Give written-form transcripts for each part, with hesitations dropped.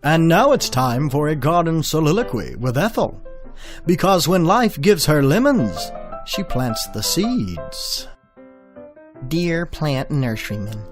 And now it's time for a garden soliloquy with Ethel. Because when life gives her lemons, she plants the seeds. Dear plant nurseryman,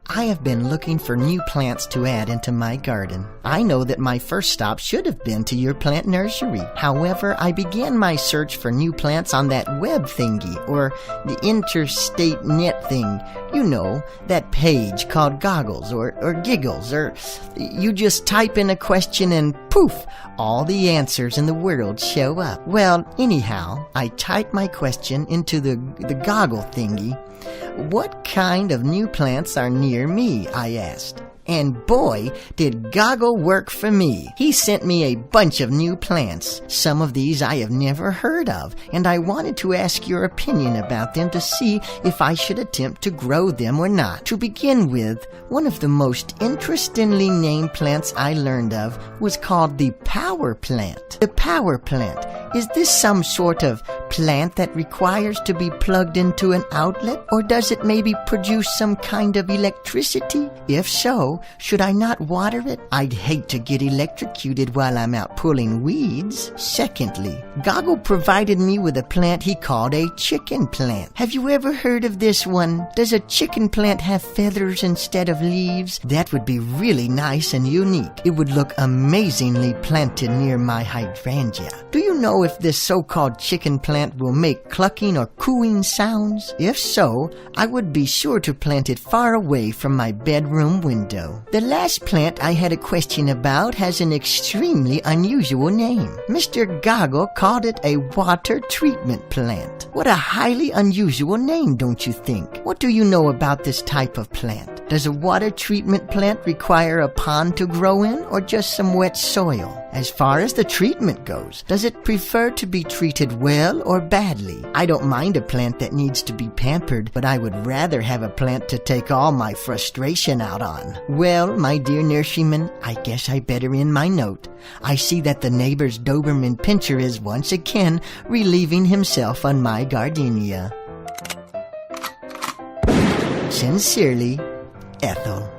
I have been looking for new plants to add into my garden. I know that my first stop should have been to your plant nursery. However, I began my search for new plants on that web thingy, or the interstate net thing. You know, that page called Goggles or Giggles, or you just type in a question and poof, all the answers in the world show up. Well, anyhow, I typed my question into the goggle thingy. What kind of new plants are near me? I asked. And boy, did Goggle work for me. He sent me a bunch of new plants. Some of these I have never heard of, and I wanted to ask your opinion about them to see if I should attempt to grow them or not. To begin with, one of the most interestingly named plants I learned of was called the power plant. The power plant, is this some sort of plant that requires to be plugged into an outlet, or does it maybe produce some kind of electricity? If so, should I not water it? I'd hate to get electrocuted while I'm out pulling weeds. Secondly, Goggle provided me with a plant he called a chicken plant. Have you ever heard of this one? Does a chicken plant have feathers instead of leaves? That would be really nice and unique. It would look amazingly planted near my hydrangea. Do you know if this so-called chicken plant will make clucking or cooing sounds? If so, I would be sure to plant it far away from my bedroom window. The last plant I had a question about has an extremely unusual name. Mr. Goggle called it a water treatment plant. What a highly unusual name, don't you think? What do you know about this type of plant? Does a water treatment plant require a pond to grow in, or just some wet soil? As far as the treatment goes, does it prefer to be treated well or badly? I don't mind a plant that needs to be pampered, but I would rather have a plant to take all my frustration out on. Well, my dear nurseryman, I guess I better end my note. I see that the neighbor's Doberman Pinscher is once again relieving himself on my gardenia. Sincerely, Ethel.